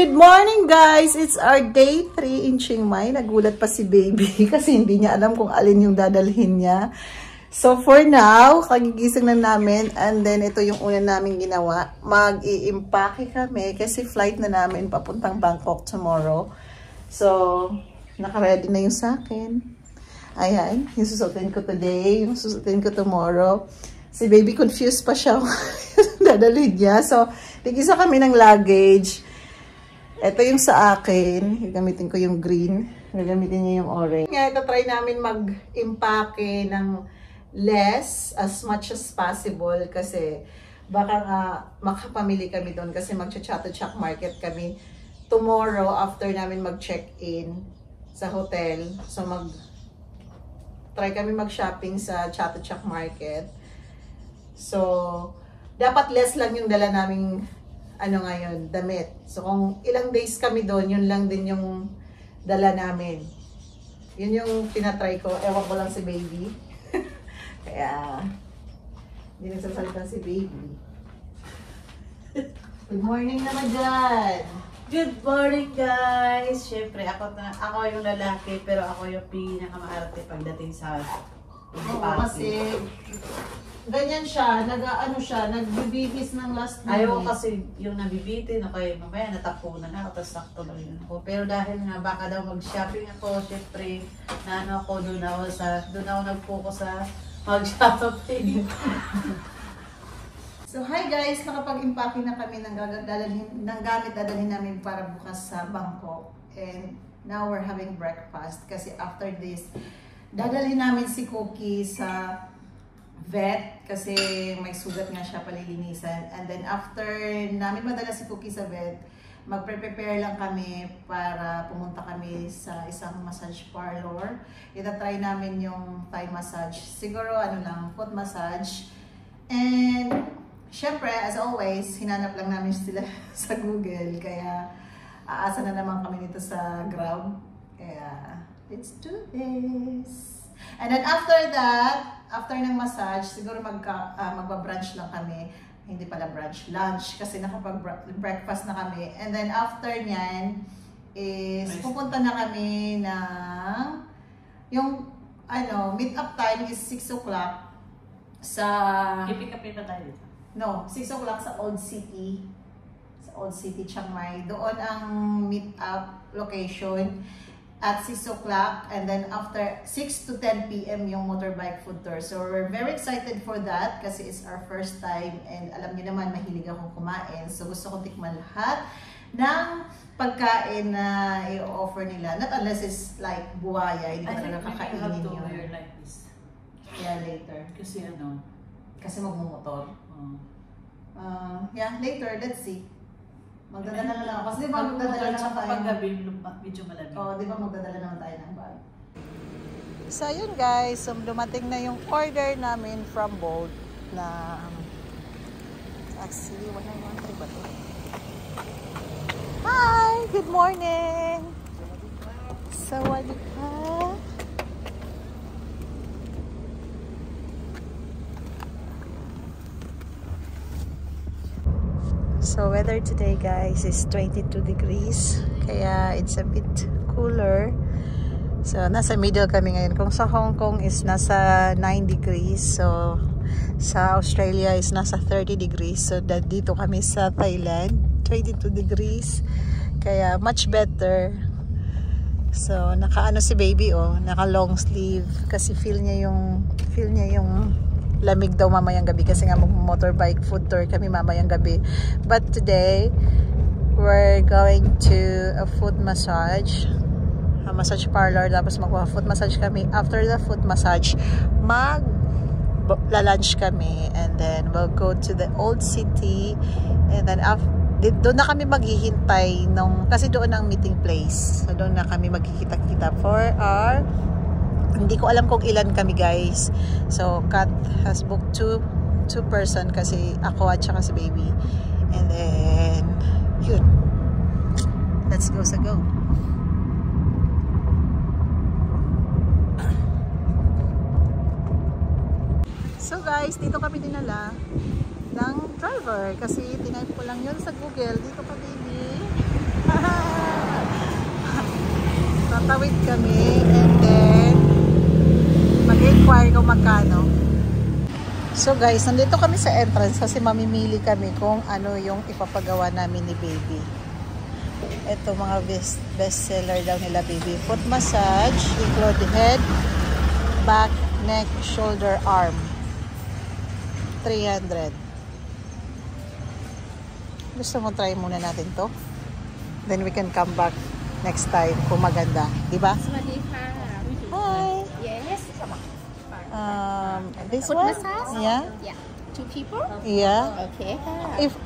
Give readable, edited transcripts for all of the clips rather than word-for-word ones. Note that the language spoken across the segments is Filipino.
Good morning guys! It's our day 3 in Chiang Mai. Nagulat pa si baby kasi hindi niya alam kung alin yung dadalhin niya. So for now, kagigising na namin and then ito yung una namin ginawa. Mag-i-impake kami kasi flight na namin papuntang Bangkok tomorrow. So, naka-ready na yung sa akin. Ayan, yung susutin ko today, yung susutin ko tomorrow. Si baby confused pa siya dadalhin niya. So, tigisa kami ng luggage. Ito yung sa akin. Gagamitin ko yung green. Gagamitin niya yung orange. Ngayon, try namin mag-impake ng less as much as possible kasi baka nga makapamili kami doon kasi mag-Chatuchak market kami tomorrow after namin mag-check-in sa hotel. So, try kami mag-shopping sa Chatuchak market. So, dapat less lang yung dala naming ngayon, damit. So, kung ilang days kami doon, yun lang din yung dala namin. Yun yung tinatry ko. Ewan ko lang si baby. Kaya, hindi nagsasalita si baby. Good morning naman dyan! Good morning guys! Siyempre, ako yung lalaki, pero ako yung pinakamaarte pagdating sa kasi ganyan siya, nagbibihis ng last minute. Ayaw kasi yung nabibitin, okay, mamaya natapunan na, tapos sakto lang yun ako. Pero dahil nga baka daw mag-shopping ako, syempre, doon ako nag-focus sa mag-shopping. So hi guys, nakapag-impake na kami ng gamit dadalhin namin para bukas sa Bangkok. And now we're having breakfast kasi after this, dadalhin namin si Cookie sa vet kasi may sugat nga siya palilinisan. And then after namin madala si Cookie sa vet, magpre-prepare lang kami para pumunta kami sa isang massage parlor. Ita-try namin yung Thai massage. Siguro foot massage. And syempre, as always, hinanap lang namin sila sa Google. Kaya aasa na naman kami nito sa Grab. Kaya let's do this. And then after that, after ng massage, siguro magba-brunch lang kami. Hindi pala brunch, lunch kasi nakapag-breakfast na kami. And then after nyan is pupunta na kami ng yung meet up time is 6 o'clock sa I-pick up pa tayo dito. No, 6 o'clock sa Old City. Sa Old City, Chiang Mai. Doon ang meet up location at 6 o'clock, and then after 6 to 10 p.m. yung motorbike food tour. So we're very excited for that kasi it's our first time and alam niyo naman mahilig akong kumain. So gusto kong tikman lahat ng pagkain na i-offer nila. Not unless it's like buwaya, hindi ko talaga kakainin yun. Like this. Yeah, later. Kasi magmumotor. Yeah, later, let's see. Magdadala na lang ako. Kasi di ba magdadala naman tayo? Pag gabi, medyo malamig. Oo, di ba magdadala naman tayo ng bag? So, yun guys. So, dumating na yung order namin from Bolt na actually, 113 ba ito? Hi! Good morning! Sawadika! So weather today guys is 22 degrees. Kaya it's a bit cooler. So nasa middle kami ngayon. Kung sa Hong Kong is nasa 9 degrees. So sa Australia is nasa 30 degrees. So dito kami sa Thailand 22 degrees. Kaya much better. So naka si baby naka long sleeve kasi feel niya yung lamig daw mamayang gabi kasi nga motorbike food tour kami mamayang gabi. But today, we're going to a foot massage. A massage parlor. Tapos magpa-foot massage kami. After the foot massage, mag-lunch kami. And then, we'll go to the Old City. And then, doon na kami maghihintay kasi doon ang meeting place. So, doon na kami magkikita-kita for our hindi ko alam kung ilan kami guys. So Kat has booked two person kasi ako at saka si baby. And then yun. Let's go sa go. So guys, dito kami dinala ng driver kasi tinayip ko lang yun sa Google. Dito ka baby. Tatawid kami and then mag-inquire kung magkano. So guys, nandito kami sa entrance kasi mamimili kami kung ano yung ipapagawa namin ni baby. Ito mga best seller daw nila baby. Foot massage, include head, back, neck, shoulder, arm. 300. Gusto mo try muna natin to? Then we can come back next time kung maganda. Diba? Hi! Yes. This Foot one? massage? Yeah? Yeah. 2 people? Yeah. Okay.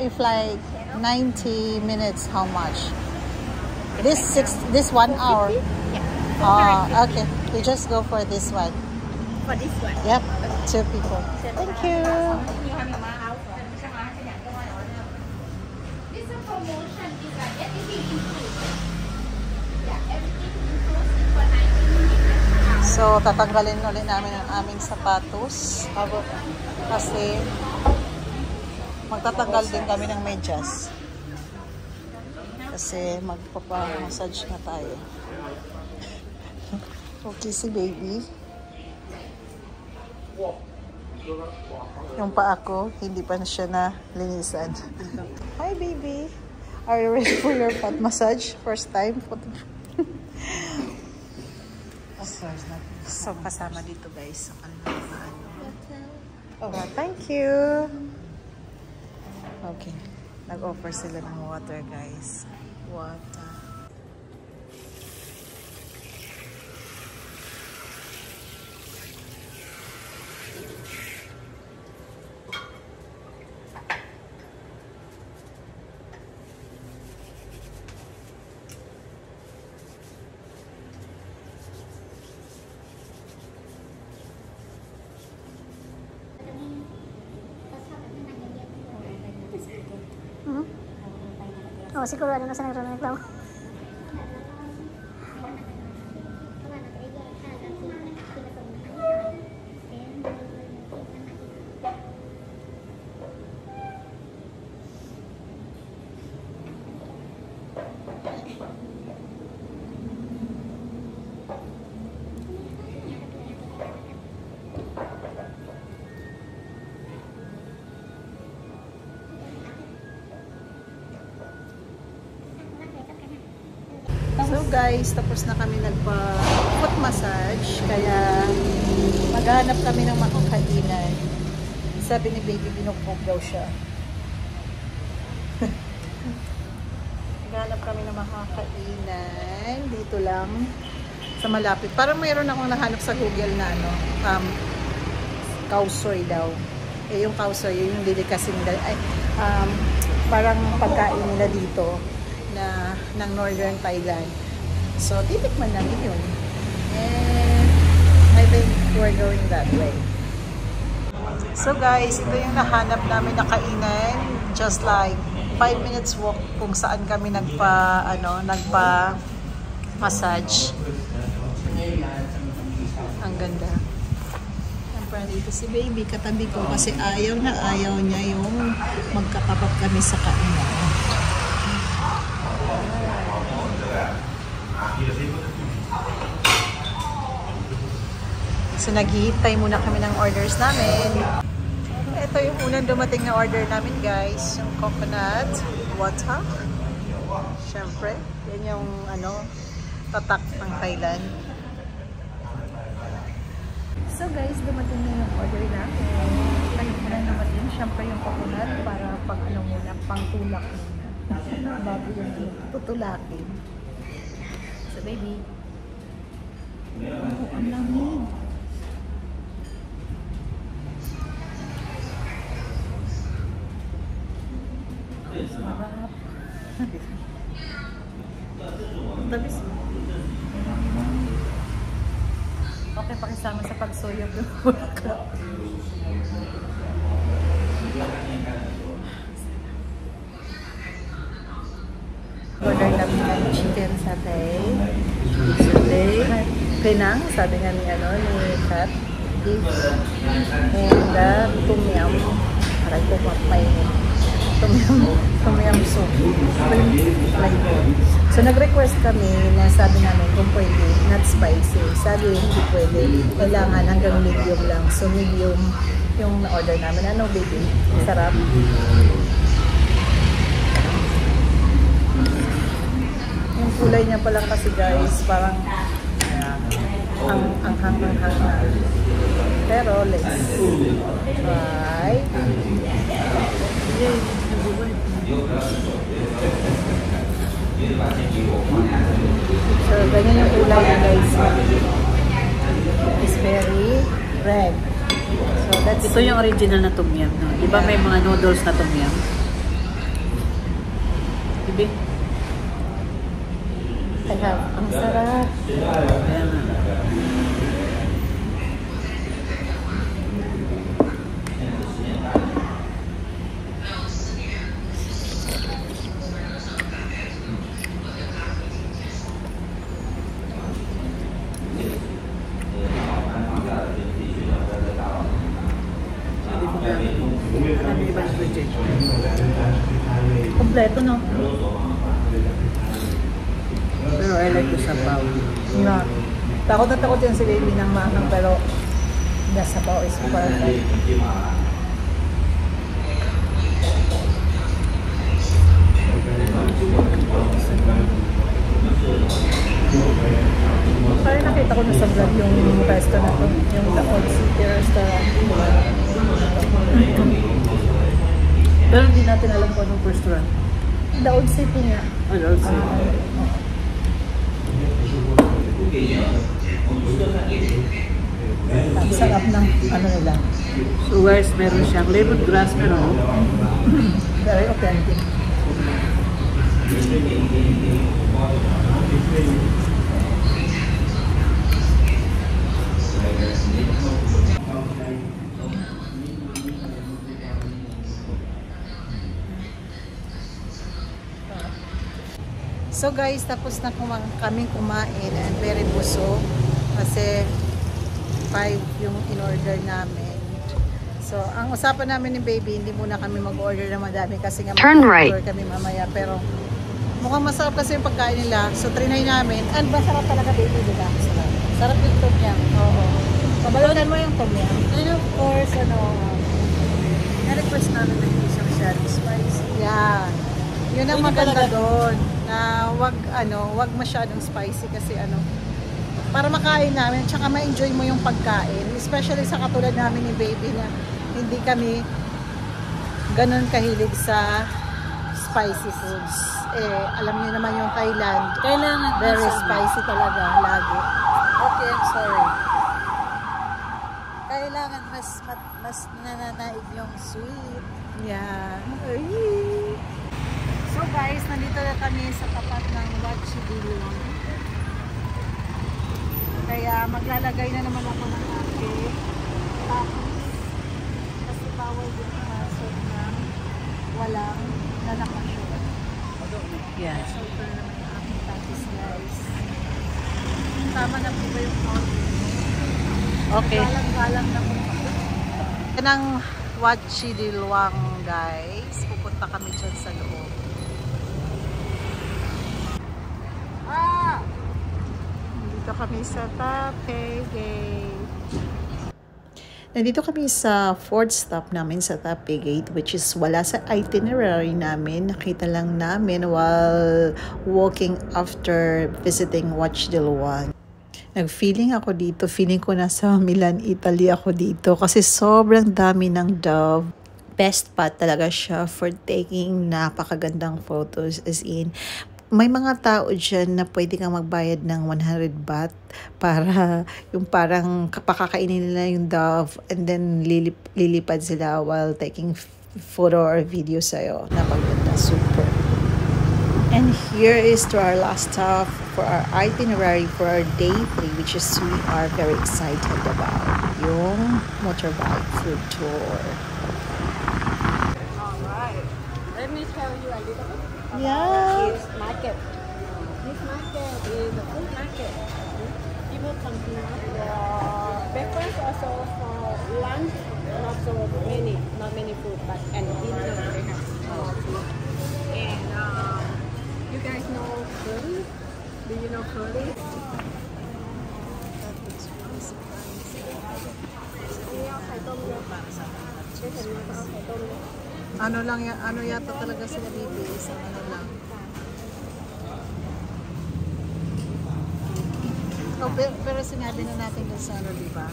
If like 90 minutes, how much? This 1 hour. Yeah. Okay. We just go for this one. For this one. Yep. 2 people. Thank you. This is promotion. Is everything included? Yeah, everything included for 90 minutes. So, tatanggalin ulit namin ang aming sapatos. Kasi, magtatanggal din kami ng medyas. Kasi, magpapa-massage na tayo. Okay, si baby. Yung paa ko, hindi pa na siya na linisan. Hi, baby. Are you ready for your foot massage? First time? So, kasama dito guys. Sa kanilang ano. Oh, thank you. Okay. Nag-offer sila ng water guys. Water. Oh, siguro ano na sa nagreklamo. So guys, tapos na kami nagpa-foot massage. Kaya maghanap kami ng makakainan. Sabi ni baby, binugbog daw siya. Maghanap kami ng makakainan. Dito lang. Sa malapit. Parang mayroon akong nahanap sa Google na ano. Kausoy daw. Eh yung kausoy, yung delicacy nila. Parang pagkain nila dito na ng Northern Thailand. So, titikman namin yun. And I think we're going that way. So guys, ito yung nahanap namin na kainan. Just like 5 minutes walk kung saan kami nagpa-massage. Ang ganda. Siyempre dito si baby, katabi ko kasi ayaw na ayaw niya yung magkatapat kami sa kainan. So, naghihintay muna kami ng orders namin. Ito yung unang dumating na order namin, guys. Yung coconut water. Siyempre, yan yung tatak ng Thailand. So, guys, dumating na yung order namin. Ay, muna dumating. Siyempre, yung coconut para pang muna, pang tulak muna. Bago yung tutulakin. So, baby. Oh, ang lamig. Sarap. Tabis. Okay, pakisama sa pagsuyog ng bulka. Order namin ng chicken satay. Penang, sabi nga ni Kat. Beef. And tom yum. Aray ko, may Tom yum soup. So, nag-request kami na sabi namin kung pwede, not spicy. Sabi hindi pwede. Kailangan hanggang medium lang. So, medium yung na-order namin. Ano, baby? Sarap. Yung kulay niya pa lang kasi, guys, parang ang hang. Pero, let's try. So, ganyan yung kulay niya, guys. It's very red. So, that's Ito yung original na tom yum, no? Di ba may mga noodles na tom yum? Diba? I have. Ang sarap. Ayan na. Kompleto, no? Pero I like the sabaw. Yeah. Takot na takot yan si baby ng manang, pero the sabaw is perfect. Parang nakita ko na sa vlog yung resto na to, yung The Old City Restaurant. Pero hindi natin alam kung anong restaurant. The Old City nga. Oh, the Old City. Ang sarap ng ano nila. So guys, meron siyang lemongrass, meron. Very authentic. So guys, tapos na kaming kumain and very busog kasi 5 yung in-order namin. So, ang usapan namin ni baby, hindi muna kami mag-order na madami kasi nga mag-order kami mamaya. Pero mukhang masarap kasi yung pagkain nila. So, trinay namin. And masarap talaga baby, diba? Sarap yung tom yum. Oo. Pabalunan mo yung tom yum. And of course, Na-request namin na hindi siya masyadong spicy. yeah. Yun ang maganda doon. Na wag masyadong spicy kasi para makain namin, tsaka ma-enjoy mo yung pagkain. Especially sa katulad namin ni baby na hindi kami ganun kahilig sa spicy foods. Alam niyo naman yung Thailand. Kailangan Very spicy talaga, lagi. Okay, I'm sorry. Kailangan mas nananaig yung sweet. Yeah. So guys, nandito na kami sa tapat ng Wat Chi Dilong. Kaya maglalagay na naman ako ng aking tapos kasi bawal din pumasok ng walang nalakasyon. Yeah. So ito na naman yung aking tapos guys. Tama na po ba yung count? Okay. Galang-galang na po. Yan ang Wat Chi Dilong guys. Pupunta kami dyan sa loob. Dito kami sa Taipei Gate. Nandito kami sa 4th stop namin sa Taipei Gate, which is wala sa itinerary namin. Nakita lang namin while walking after visiting Wat Chi Dilong. Nag-feeling ako dito. Feeling ko nasa Milan, Italy ako dito kasi sobrang dami ng dove. Best spot talaga siya for taking napakagandang photos, as in may mga tao dyan na pwede kang magbayad ng 100 baht para yung parang pakakainin nila yung dove and then lilipad sila while taking photo or video sa'yo. Napaganda, super. And here is to our last stop for our itinerary for our day 3, which is we are very excited about yung motorbike food tour. Alright. Let me tell you a little bit Yeah. this market. This market is a food market. People come here for breakfast, also for lunch, not many food, but and dinner they have. Do you know curly? Ano lang yan, ano yata talaga sila dito, isang ano lang. Oh, pero sinabi na natin dun sa ano, di ba?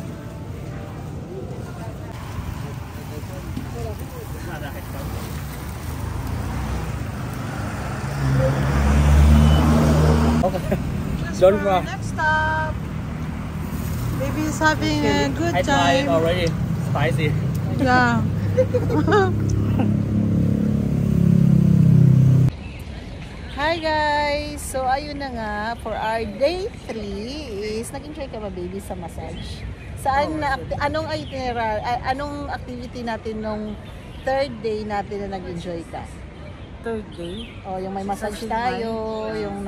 Okay. Don't go. Next stop. Baby is having a good I tried time. already. Spicy. Yeah. Hi guys! So ayun na nga, for our day 3 is, nag-enjoy ka ba baby sa massage? Saan na, anong itinerary, anong activity natin nung third day natin na nag-enjoy ka? Third day. O, yung may massage tayo, yung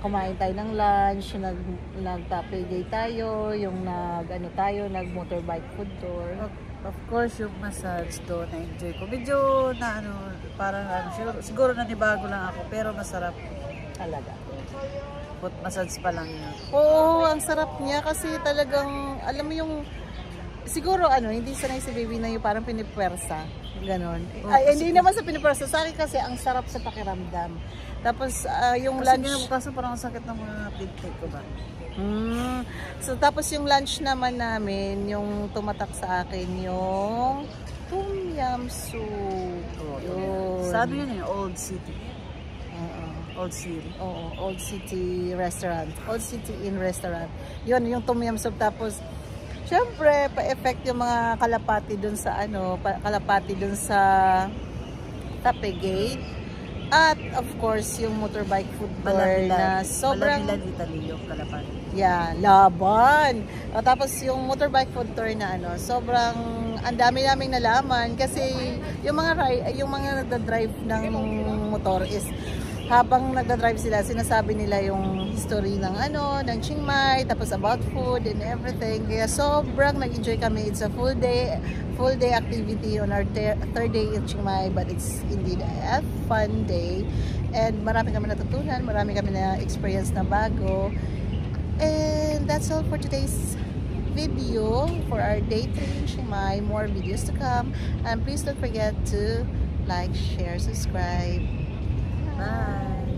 kumain tayo ng lunch, nag-play tayo, yung nag-motorbike food tour. Of course, yung massage doon, na-enjoy ko. Medyo na parang siguro nanibago lang ako, pero masarap. Talaga. Foot massage pa lang yun. Oo, ang sarap niya kasi talagang, alam mo yung, siguro hindi sanay si baby na yung parang pinipwersa. Ganon. Ay, hindi naman sa pinipwersa. Sa akin kasi, ang sarap sa pakiramdam. Tapos, yung Kasi lunch. kasi parang ang sakit ng mga pig ko ba? So, tapos yung lunch naman namin, yung tumatak sa akin, yung tom yum soup. Yun. Sabi yun Old City. Old City. Oo, Old City Restaurant. Old City Inn Restaurant. Yun, yung tom yum soup. Tapos, syempre, pa-effect yung mga kalapati dun sa Tape Gate. At, of course, yung motorbike food tour na sobrang... Malamilan Italy yung Kalapan. Yeah, laban! Tapos, yung motorbike food tour na sobrang... Ang dami naming nalaman kasi yung mga nagda-drive ng motor is habang nagda-drive sila, sinasabi nila yung history ng ng Chiang Mai, tapos about food and everything. Kaya sobrang nag-enjoy kami. It's a full day activity on our third day in Chiang Mai, but it's indeed a fun day. And marami kami natutunan, marami kami na experience na bago. And that's all for today's video for our day 3 in Chiang Mai. More videos to come. And please don't forget to like, share, subscribe. Bye!